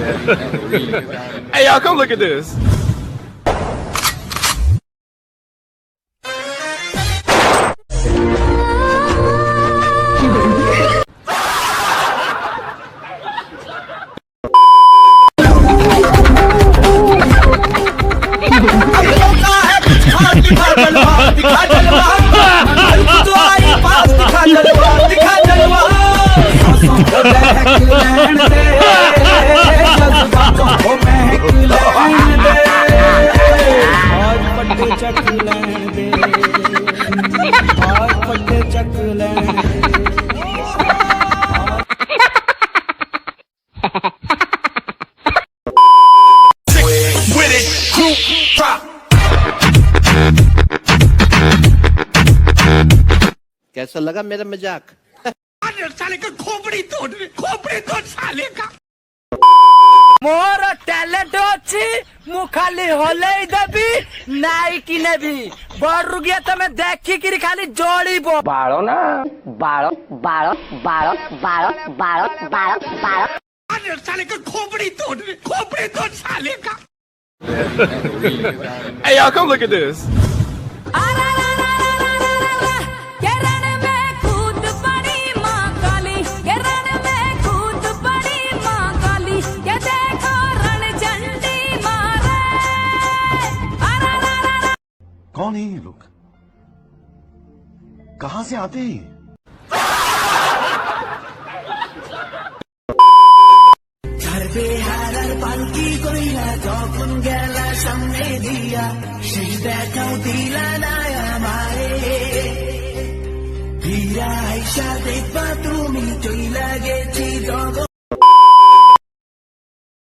Hey, y'all, come look at this. कैसा लगा मेरा मजाक? साले का खोपड़ी तोड़ साले का। मोर टैलेंट अच्छी मु खाली होले देवी नाई कि नेबी बड़ रुगिया तमे देखी कि खाली जोड़ी बो बाड़ो ना बाड़ो बाड़ो बाड़ो बाड़ो बाड़ो बाड़ो बाड़ो साले का खोपड़ी तोड़ साले का। Hey, y'all, come look at this. कौन है ये लोग? कहां से आते हैं? পালকি কইলা যখন গেলা সামনে দিয়া সেই দেখাও দিলা না আমারে ফিরা আইসা দেখবা তুমি